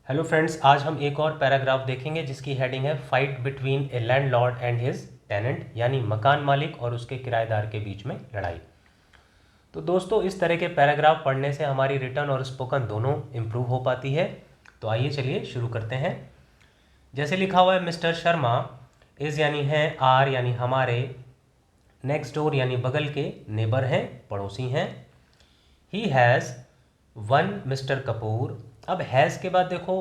Hello friends, आज हम एक और पैराग्राफ देखेंगे जिसकी हेडिंग है fight between a landlord and his tenant, यानी मकान मालिक और उसके किराएदार के बीच में लड़ाई। तो दोस्तों, इस तरह के पैराग्राफ पढ़ने से हमारी रिटन और स्पोकन दोनों इम्प्रूव हो पाती है। तो आइए चलिए शुरू करते हैं। जैसे लिखा हुआ है, मिस्टर शर्मा इज़ यानी है, आर यानी हमारे, नेक्स्ट डोर यानी बगल के, नेबर हैं, पड़ोसी हैं। He has one mister Kapoor. अब हैज़ के बाद देखो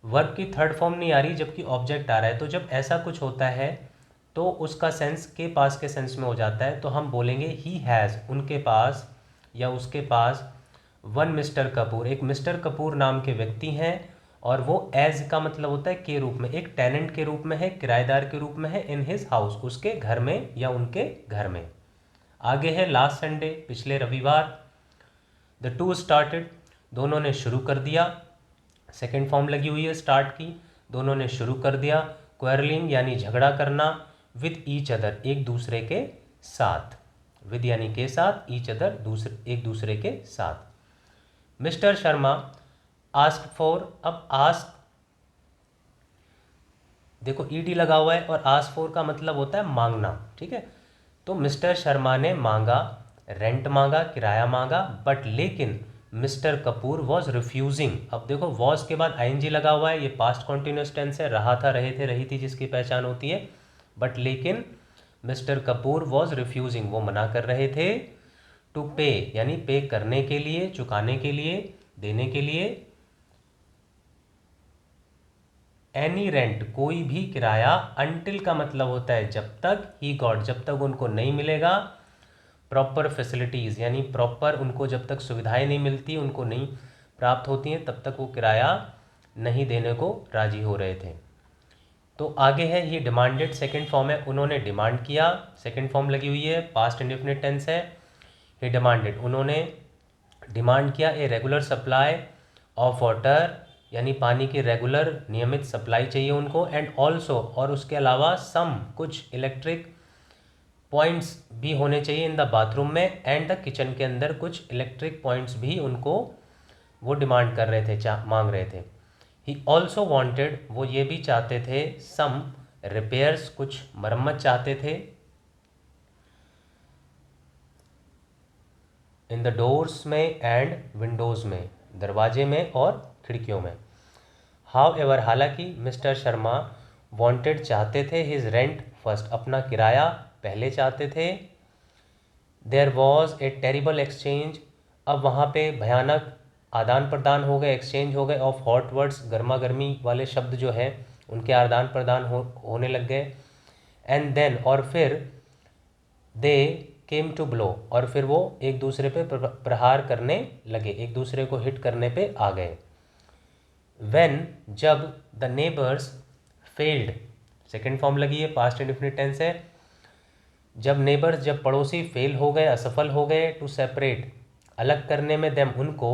वर्ब की थर्ड फॉर्म नहीं आ रही जबकि ऑब्जेक्ट आ रहा है, तो जब ऐसा कुछ होता है तो उसका सेंस के पास के सेंस में हो जाता है। तो हम बोलेंगे ही हैज़, उनके पास या उसके पास, वन मिस्टर कपूर, एक मिस्टर कपूर नाम के व्यक्ति हैं। और वो एज का मतलब होता है के रूप में, एक टेनेंट के रूप में है, किराएदार के रूप में है, इन हिज हाउस, उसके घर में या उनके घर में। आगे है लास्ट संडे, पिछले रविवार। द टू स्टार्टेड, दोनों ने शुरू कर दिया। सेकेंड फॉर्म लगी हुई है स्टार्ट की, दोनों ने शुरू कर दिया। क्वेरलिंग यानी झगड़ा करना, विद ईच अदर, एक दूसरे के साथ, विद यानी के साथ, ईच अदर दूसरे, एक दूसरे के साथ। मिस्टर शर्मा आस्क फॉर, अब आस्क देखो ईडी लगा हुआ है और आस्क फॉर का मतलब होता है मांगना, ठीक है। तो मिस्टर शर्मा ने मांगा, रेंट मांगा, किराया मांगा, बट लेकिन मिस्टर कपूर वॉज रिफ्यूजिंग। अब देखो वॉज के बाद आईएनजी लगा हुआ है, ये पास्ट कॉन्टिन्यूस टेंस है, रहा था, रहे थे, रही थी, जिसकी पहचान होती है। बट लेकिन मिस्टर कपूर वॉज रिफ्यूजिंग, वो मना कर रहे थे। टू पे यानी पे करने के लिए, चुकाने के लिए, देने के लिए। एनी रेंट, कोई भी किराया। अनटिल का मतलब होता है जब तक, ही गॉट, जब तक उनको नहीं मिलेगा। प्रॉपर फैसिलिटीज़ यानी प्रॉपर उनको जब तक सुविधाएं नहीं मिलती, उनको नहीं प्राप्त होती हैं, तब तक वो किराया नहीं देने को राजी हो रहे थे। तो आगे है ही डिमांडेड, सेकंड फॉर्म है, उन्होंने डिमांड किया, सेकंड फॉर्म लगी हुई है, पास्ट इंडेफिनिट टेंस है। ही डिमांडेड, उन्होंने डिमांड किया a regular supply of water, यानी पानी की रेगुलर नियमित सप्लाई चाहिए उनको। एंड ऑल्सो, और उसके अलावा, सम कुछ इलेक्ट्रिक पॉइंट्स भी होने चाहिए इन द बाथरूम में, एंड द किचन के अंदर कुछ इलेक्ट्रिक पॉइंट्स भी उनको, वो डिमांड कर रहे थे, मांग रहे थे। ही ऑल्सो वॉन्टेड, वो ये भी चाहते थे, सम रिपेयर्स, कुछ मरम्मत चाहते थे, इन द डोर्स में एंड विंडोज़ में, दरवाजे में और खिड़कियों में। हाउ एवर, हालांकि, मिस्टर शर्मा वॉन्टेड, चाहते थे, हिज रेंट फर्स्ट, अपना किराया पहले चाहते थे। There was a terrible exchange, अब वहाँ पे भयानक आदान प्रदान हो गए, एक्सचेंज हो गए, ऑफ हॉट वर्ड्स, गर्मा गर्मी वाले शब्द जो है उनके आदान प्रदान होने लग गए। एंड देन, और फिर, दे केम टू ब्लो, और फिर वो एक दूसरे पे प्रहार करने लगे, एक दूसरे को हिट करने पे आ गए। व्हेन, जब, the neighbours failed, second form लगी है, पास्ट इंडेफिनिट टेंस है। जब नेबर्स, जब पड़ोसी फेल हो गए, असफल हो गए, टू सेपरेट, अलग करने में, देम, उनको,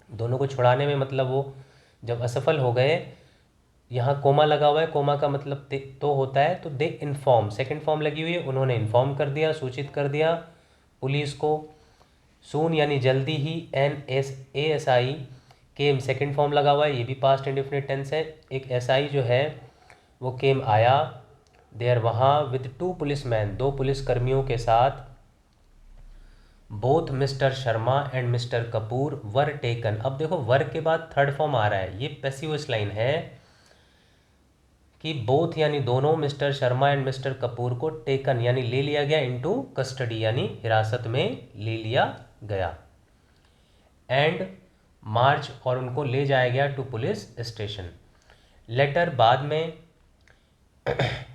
दोनों को छुड़ाने में, मतलब वो जब असफल हो गए, यहाँ कोमा लगा हुआ है, कोमा का मतलब तो होता है, तो दे इन्फॉर्म, सेकंड फॉर्म लगी हुई है, उन्होंने इन्फॉर्म कर दिया, सूचित कर दिया पुलिस को। सून यानी जल्दी ही, N S A S I came, second form लगा हुआ है, ये भी पास्ट इंडेफिनिट टेंस है, एक एस आई जो है वो केम आया, देयर वहाँ, विद टू पुलिसमैन, दो पुलिसकर्मियों के साथ। Both mister Sharma and mister Kapoor were taken, अब देखो वर के बाद थर्ड फॉर्म आ रहा है, ये पैसिव लाइन है कि बोथ यानी दोनों, mister Sharma and mister Kapoor को टेकन यानी ले लिया गया, इनटू कस्टडी यानी हिरासत में ले लिया गया। एंड मार्च, और उनको ले जाया गया टू पुलिस स्टेशन। लेटर, बाद में,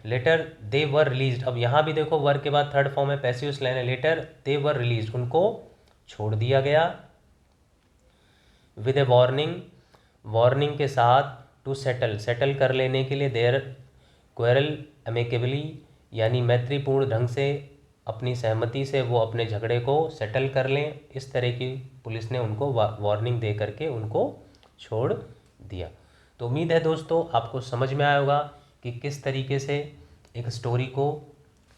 लेटर दे वर रिलीज्ड, अब यहाँ भी देखो वर के बाद थर्ड फॉर्म है, पैसिव लाइन है, लेटर दे वर रिलीज्ड, उनको छोड़ दिया गया। विद ए वार्निंग, वार्निंग के साथ, टू सेटल, सेटल कर लेने के लिए, देयर क्वेरल अमेकेबली, यानी मैत्रीपूर्ण ढंग से, अपनी सहमति से वो अपने झगड़े को सेटल कर लें, इस तरह की पुलिस ने उनको वार्निंग दे करके उनको छोड़ दिया। तो उम्मीद है दोस्तों आपको समझ में आया होगा कि किस तरीके से एक स्टोरी को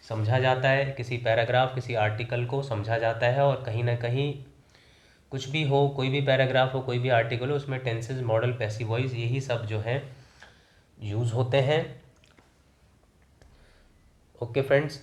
समझा जाता है, किसी पैराग्राफ, किसी आर्टिकल को समझा जाता है, और कहीं ना कहीं कुछ भी हो, कोई भी पैराग्राफ हो, कोई भी आर्टिकल हो, उसमें टेंसेज, मॉडल, पैसिव वॉइस, यही सब जो है यूज़ होते हैं। Okay friends,